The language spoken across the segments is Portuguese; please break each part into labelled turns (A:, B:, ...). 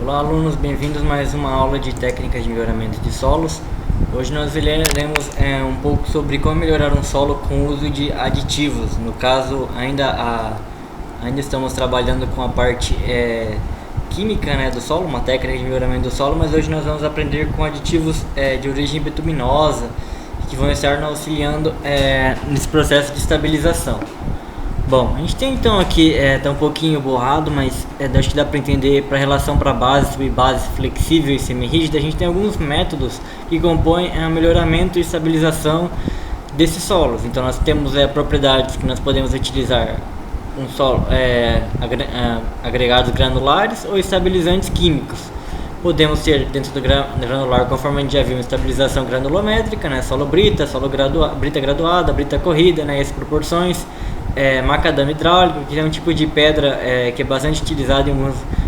A: Olá alunos, bem-vindos a mais uma aula de técnicas de melhoramento de solos. Hoje nós veremos um pouco sobre como melhorar um solo com o uso de aditivos. No caso, ainda estamos trabalhando com a parte química, né, do solo, uma técnica de melhoramento do solo, mas hoje nós vamos aprender com aditivos de origem bituminosa que vão estar nos auxiliando nesse processo de estabilização. Bom, a gente tem então aqui, tá um pouquinho borrado, mas acho que dá para entender para relação para base, subbase flexível e semi-rígida. A gente tem alguns métodos que compõem o melhoramento e estabilização desses solos. Então nós temos propriedades que nós podemos utilizar um solo, agregados granulares ou estabilizantes químicos. Podemos ter dentro do granular, conforme a gente já viu, estabilização granulométrica, né, solo brita, brita graduada, brita corrida, né, essas proporções. Macadame hidráulico, que é um tipo de pedra que é bastante utilizado em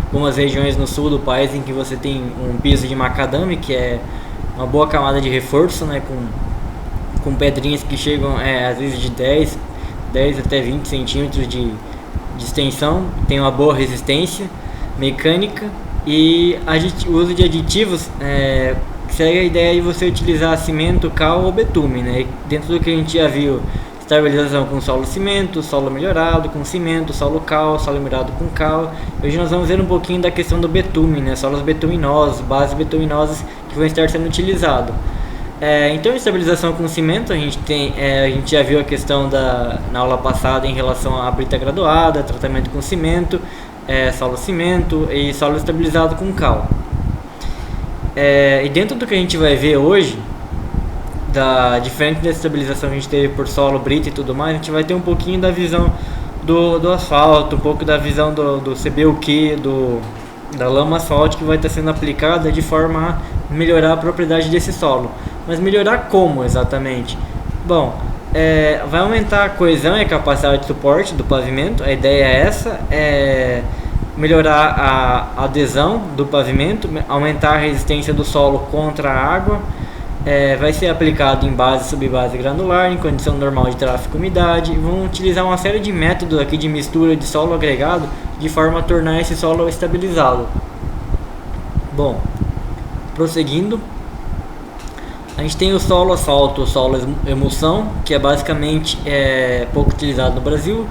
A: algumas regiões no sul do país, em que você tem um piso de macadame, que é uma boa camada de reforço, né, com pedrinhas que chegam às vezes de 10 até 20 centímetros de extensão, tem uma boa resistência mecânica. E o uso de aditivos segue a ideia de você utilizar cimento, cal ou betume, né? Dentro do que a gente já viu, estabilização com solo cimento, solo melhorado com cimento, solo cal, solo melhorado com cal. Hoje nós vamos ver um pouquinho da questão do betume, né? Solos betuminosos, bases betuminosas que vão estar sendo utilizados. Então, estabilização com cimento, a gente já viu a questão na aula passada em relação à brita graduada, tratamento com cimento, solo cimento e solo estabilizado com cal. E dentro do que a gente vai ver hoje, diferente da estabilização que a gente teve por solo, brita e tudo mais, a gente vai ter um pouquinho da visão do asfalto, um pouco da visão do CBUQ, da lama asfáltica que vai estar sendo aplicada de forma a melhorar a propriedade desse solo. Mas melhorar como exatamente? Bom, vai aumentar a coesão e a capacidade de suporte do pavimento, a ideia é essa, melhorar a adesão do pavimento, aumentar a resistência do solo contra a água. Vai ser aplicado em base, subbase granular, em condição normal de tráfego e umidade. Vão utilizar uma série de métodos aqui de mistura de solo agregado, de forma a tornar esse solo estabilizado. Bom, prosseguindo, a gente tem o solo asfalto, o solo emulsão, que é basicamente pouco utilizado no Brasil.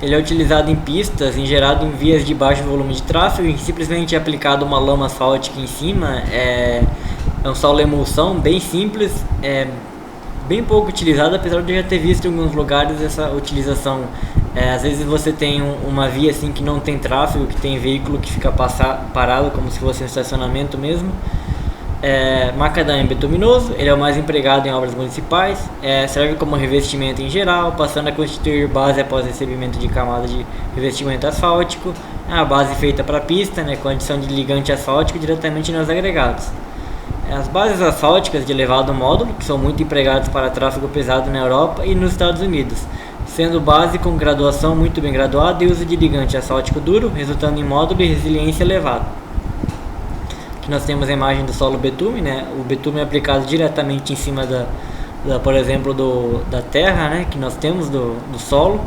A: Ele é utilizado em pistas, gerado em vias de baixo volume de tráfego, e simplesmente é aplicado uma lama asfáltica em cima. É um solo emulsão bem simples, bem pouco utilizado, apesar de eu já ter visto em alguns lugares essa utilização. Às vezes você tem uma via assim que não tem tráfego, que tem veículo que fica parado como se fosse um estacionamento mesmo. Macadame betuminoso, ele é o mais empregado em obras municipais, serve como revestimento em geral, passando a constituir base após recebimento de camada de revestimento asfáltico. É a base feita para pista, né, com adição de ligante asfáltico diretamente nos agregados. As bases asfálticas de elevado módulo, que são muito empregadas para tráfego pesado na Europa e nos Estados Unidos, sendo base com graduação muito bem graduada e uso de ligante asfáltico duro, resultando em módulo e resiliência elevada. Aqui nós temos a imagem do solo betume, né? O betume é aplicado diretamente em cima por exemplo, da terra, né, que nós temos do solo.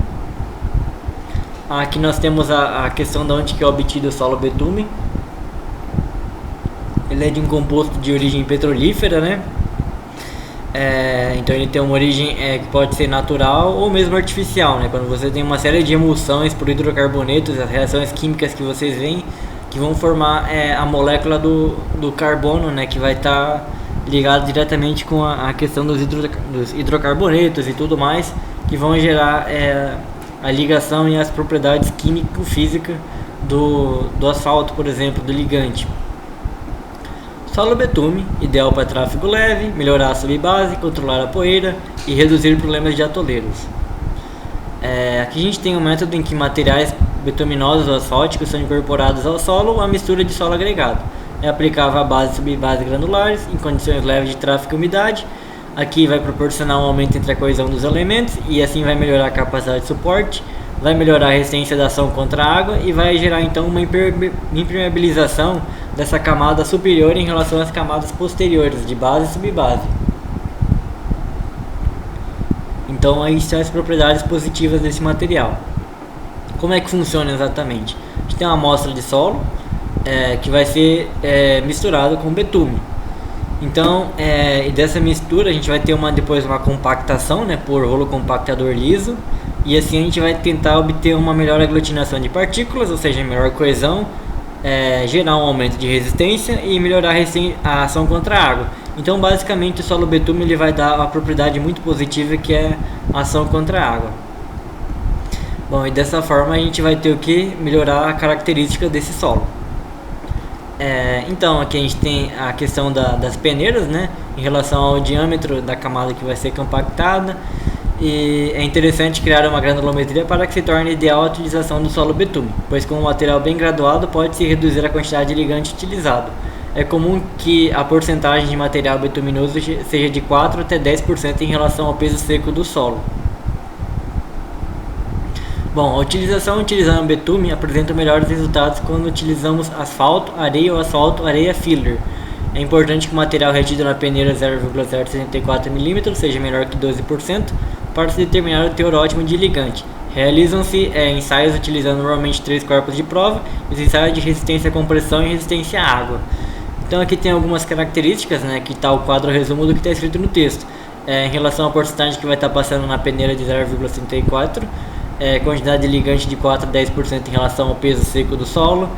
A: Aqui nós temos a questão de onde que é obtido o solo betume. Ele é de um composto de origem petrolífera, né? Então ele tem uma origem que pode ser natural ou mesmo artificial, né? Quando você tem uma série de emulsões por hidrocarbonetos, as reações químicas que vocês veem, que vão formar a molécula do carbono, né? Que vai estar ligado diretamente com a questão dos hidrocarbonetos e tudo mais, que vão gerar a ligação e as propriedades químico-físicas do asfalto, por exemplo, do ligante. Solo betume, ideal para tráfego leve, melhorar a subbase, controlar a poeira e reduzir problemas de atoleiros. Aqui a gente tem um método em que materiais betuminosos ou asfálticos são incorporados ao solo ou a mistura de solo agregado. É aplicável a base e subbase granulares em condições leves de tráfego e umidade. Aqui vai proporcionar um aumento entre a coesão dos elementos e assim vai melhorar a capacidade de suporte, vai melhorar a resistência da ação contra a água e vai gerar então uma impermeabilização dessa camada superior em relação às camadas posteriores de base e subbase. Então aí são as propriedades positivas desse material. Como é que funciona exatamente? A gente tem uma amostra de solo, que vai ser misturado com betume. Então, e dessa mistura a gente vai ter depois uma compactação, né, por rolo compactador liso, e assim a gente vai tentar obter uma melhor aglutinação de partículas, ou seja, melhor coesão, gerar um aumento de resistência e melhorar a ação contra a água. Então, basicamente, o solo betume ele vai dar uma propriedade muito positiva, que é a ação contra a água. Bom, e dessa forma a gente vai ter o que? Melhorar a característica desse solo. Então aqui a gente tem a questão das peneiras, né, em relação ao diâmetro da camada que vai ser compactada, e é interessante criar uma granulometria para que se torne ideal a utilização do solo betume, pois com um material bem graduado pode-se reduzir a quantidade de ligante utilizado. É comum que a porcentagem de material betuminoso seja de 4 até 10% em relação ao peso seco do solo. Bom, a utilização utilizando betume apresenta melhores resultados quando utilizamos asfalto, areia ou asfalto, areia filler. É importante que o material retido na peneira 0,064 mm seja menor que 12% para se determinar o teor ótimo de ligante. Realizam-se ensaios utilizando normalmente 3 corpos de prova, os ensaios de resistência à compressão e resistência à água. Então aqui tem algumas características, né, que está o quadro resumo do que está escrito no texto. Em relação à porcentagem que vai estar passando na peneira de 0,64, quantidade de ligante de 4 a 10% em relação ao peso seco do solo.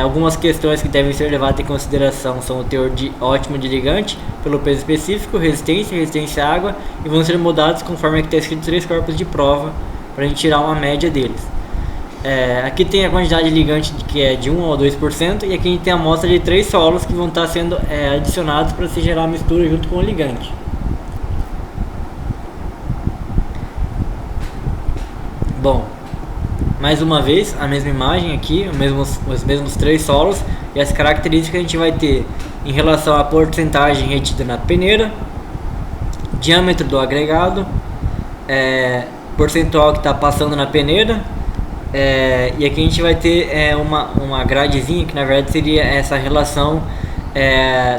A: Algumas questões que devem ser levadas em consideração são o teor ótimo de ligante pelo peso específico, resistência à água, e vão ser mudados conforme está escrito 3 corpos de prova para a gente tirar uma média deles. Aqui tem a quantidade de ligante que é de 1 a 2%, e aqui a gente tem a amostra de 3 solos que vão estar sendo adicionados para se gerar a mistura junto com o ligante. Bom, mais uma vez a mesma imagem aqui, os mesmos 3 solos, e as características que a gente vai ter em relação à porcentagem retida na peneira, diâmetro do agregado, percentual que está passando na peneira, e aqui a gente vai ter uma gradezinha que na verdade seria essa relação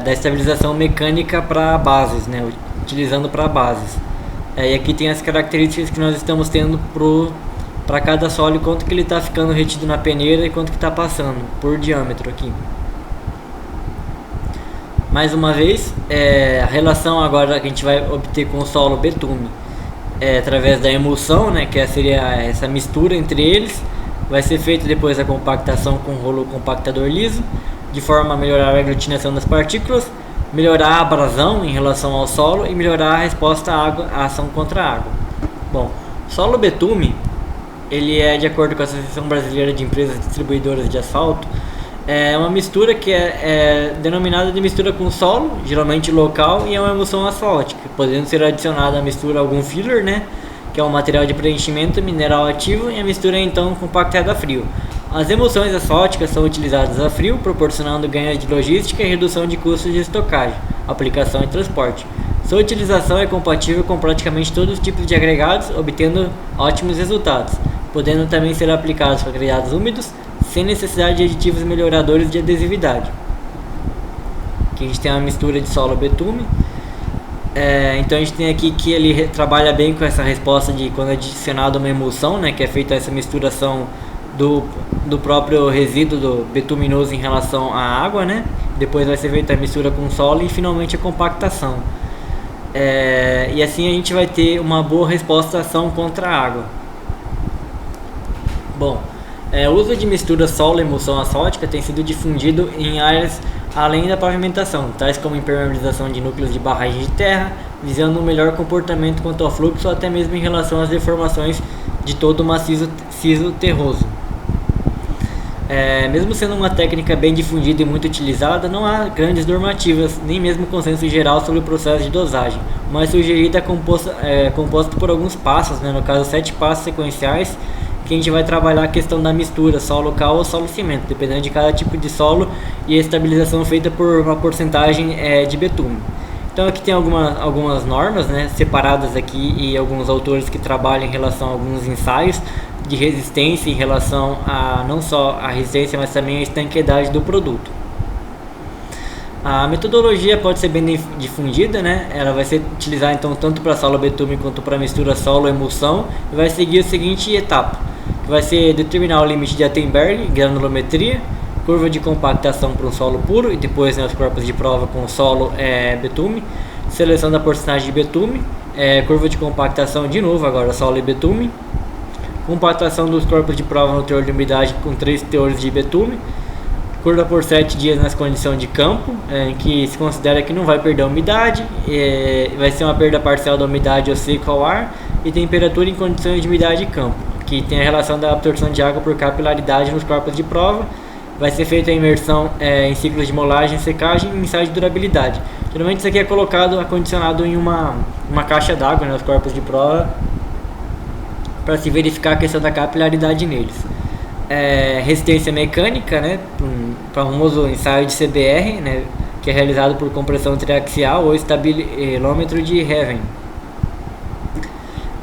A: da estabilização mecânica para bases, né, utilizando para bases. E aqui tem as características que nós estamos tendo para cada solo, quanto que ele está ficando retido na peneira e quanto que está passando por diâmetro aqui. Mais uma vez, a relação agora que a gente vai obter com o solo betume através da emulsão, né, que seria essa mistura entre eles, vai ser feita depois a compactação com rolo compactador liso, de forma a melhorar a aglutinação das partículas, melhorar a abrasão em relação ao solo e melhorar a resposta à água, a ação contra a água. Bom, solo betume, ele de acordo com a Associação Brasileira de Empresas Distribuidoras de Asfalto, é uma mistura que é denominada de mistura com solo, geralmente local, e é uma emulsão asfáltica, podendo ser adicionada à mistura algum filler, né, que é um material de preenchimento mineral ativo, e a mistura é então compactada a frio. As emulsões asfálticas são utilizadas a frio, proporcionando ganhos de logística e redução de custos de estocagem, aplicação e transporte. Sua utilização é compatível com praticamente todos os tipos de agregados, obtendo ótimos resultados, podendo também ser aplicados para agregados úmidos, sem necessidade de aditivos melhoradores de adesividade. Aqui a gente tem uma mistura de solo betume. Então a gente tem aqui que ele trabalha bem com essa resposta de quando é adicionado uma emulsão, né, que é feita essa misturação do próprio resíduo do betuminoso em relação à água, né? Depois vai ser feita a mistura com solo e finalmente a compactação. E assim a gente vai ter uma boa resposta à ação contra a água. Bom, o uso de mistura solo-emulsão asfáltica tem sido difundido em áreas além da pavimentação, tais como impermeabilização de núcleos de barragem de terra, visando um melhor comportamento quanto ao fluxo, ou até mesmo em relação às deformações de todo o maciço terroso. Mesmo sendo uma técnica bem difundida e muito utilizada, não há grandes normativas, nem mesmo consenso geral sobre o processo de dosagem. O mais sugerido é composto por alguns passos, né, no caso 7 passos sequenciais, que a gente vai trabalhar a questão da mistura solo cal ou solo cimento, dependendo de cada tipo de solo, e a estabilização feita por uma porcentagem de betume. Então aqui tem algumas normas, né, separadas aqui, e alguns autores que trabalham em relação a alguns ensaios de resistência em relação a não só a resistência, mas também a estanqueidade do produto. A metodologia pode ser bem difundida, né? Ela vai ser utilizada então tanto para solo betume quanto para mistura solo emulsão, e vai seguir a seguinte etapa, que vai ser determinar o limite de Attenberg, granulometria, curva de compactação para um solo puro e depois, né, os corpos de prova com solo betume, seleção da porcentagem de betume, curva de compactação de novo, agora solo e betume, compactação dos corpos de prova no teor de umidade com 3 teores de betume, curva por 7 dias nas condições de campo, em que se considera que não vai perder a umidade, vai ser uma perda parcial da umidade ou seco ao ar, e temperatura em condições de umidade de campo, que tem a relação da absorção de água por capilaridade nos corpos de prova. Vai ser feita a imersão em ciclos de molagem, secagem e ensaio de durabilidade. Geralmente isso aqui é colocado, acondicionado em uma caixa d'água, né, os corpos de prova, para se verificar a questão da capilaridade neles. Resistência mecânica, né, famoso ensaio de CBR, né, que é realizado por compressão triaxial ou estabilômetro de Heaven.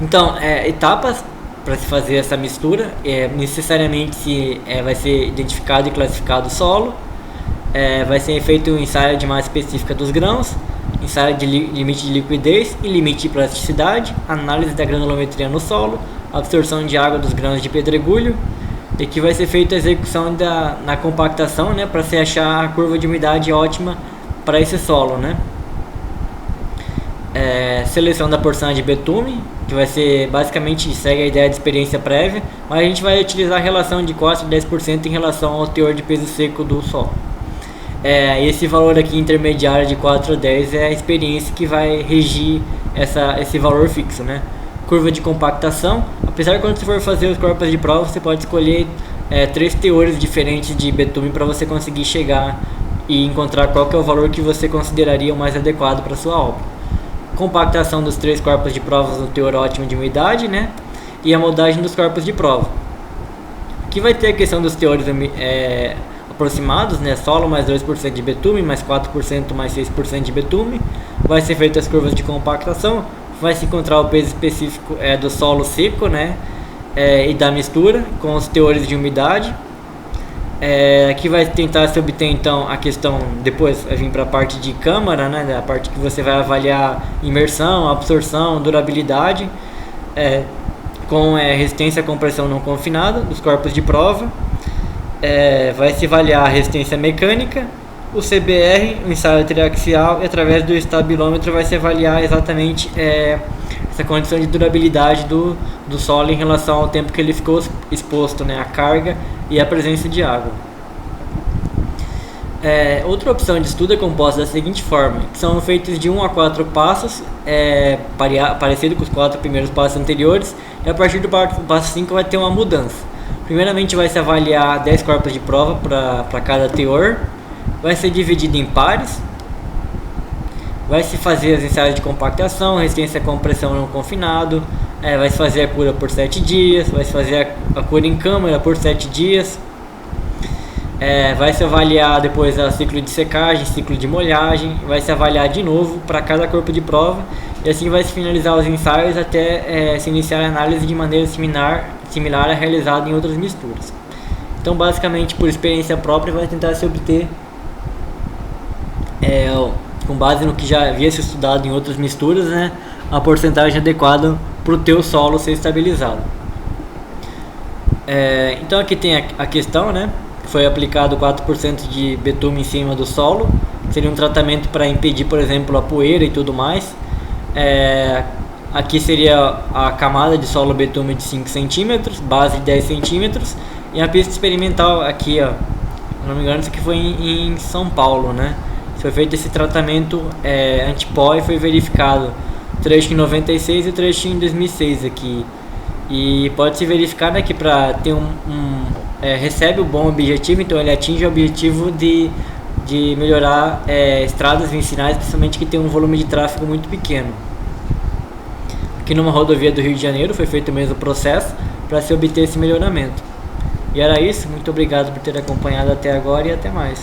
A: Então, etapas para se fazer essa mistura. Necessariamente vai ser identificado e classificado o solo, vai ser feito um ensaio de massa específica dos grãos, ensaio de limite de liquidez e limite de plasticidade, análise da granulometria no solo, absorção de água dos grãos de pedregulho, e que vai ser feita a execução na compactação, né, para se achar a curva de umidade ótima para esse solo, né. Seleção da porção de betume, que vai ser basicamente, segue a ideia de experiência prévia, mas a gente vai utilizar a relação de 4 a 10% em relação ao teor de peso seco do solo. Esse valor aqui intermediário de 4 a 10 é a experiência que vai regir esse valor fixo, né? Curva de compactação, apesar de quando você for fazer os corpos de prova, você pode escolher 3 teores diferentes de betume para você conseguir chegar e encontrar qual que é o valor que você consideraria o mais adequado para sua obra. Compactação dos 3 corpos de provas no teor ótimo de umidade, né? E a moldagem dos corpos de prova. Aqui vai ter a questão dos teores aproximados, né? Solo mais 2% de betume, mais 4% mais 6% de betume. Vai ser feita as curvas de compactação. Vai se encontrar o peso específico do solo seco, né? E da mistura com os teores de umidade. Aqui vai tentar se obter então a questão, depois vai vir para a parte de câmara, né, a parte que você vai avaliar imersão, absorção, durabilidade, com resistência à compressão não confinada dos corpos de prova. Vai se avaliar a resistência mecânica, o CBR, o ensaio triaxial, e através do estabilômetro vai se avaliar exatamente essa condição de durabilidade do solo em relação ao tempo que ele ficou exposto, né, à carga e à presença de água. Outra opção de estudo é composta da seguinte forma, que são feitos de 1 a 4 passos, parecido com os 4 primeiros passos anteriores, e a partir do passo 5 vai ter uma mudança. Primeiramente vai se avaliar 10 corpos de prova para cada teor, vai ser dividido em pares, vai se fazer os ensaios de compactação, resistência à compressão não confinado, vai se fazer a cura por 7 dias, vai se fazer a cura em câmara por 7 dias, vai se avaliar depois o ciclo de secagem, ciclo de molhagem, vai se avaliar de novo para cada corpo de prova, e assim vai se finalizar os ensaios até se iniciar a análise de maneira similar a realizada em outras misturas. Então, basicamente, por experiência própria, vai tentar se obter, com base no que já havia se estudado em outras misturas, né, a porcentagem adequada para o teu solo ser estabilizado. Então aqui tem a questão, né, foi aplicado 4% de betume em cima do solo, seria um tratamento para impedir, por exemplo, a poeira e tudo mais. Aqui seria a camada de solo betume de 5 cm, base de 10 cm, e a pista experimental aqui, ó, se não me engano, isso aqui foi em São Paulo, né? Foi feito esse tratamento antipó e foi verificado trecho em 96 e trecho em 2006 aqui. E pode se verificar, né, que para ter recebe o bom objetivo, então ele atinge o objetivo de melhorar estradas vicinais, principalmente que tem um volume de tráfego muito pequeno. Aqui numa rodovia do Rio de Janeiro foi feito o mesmo processo para se obter esse melhoramento. E era isso, muito obrigado por ter acompanhado até agora e até mais.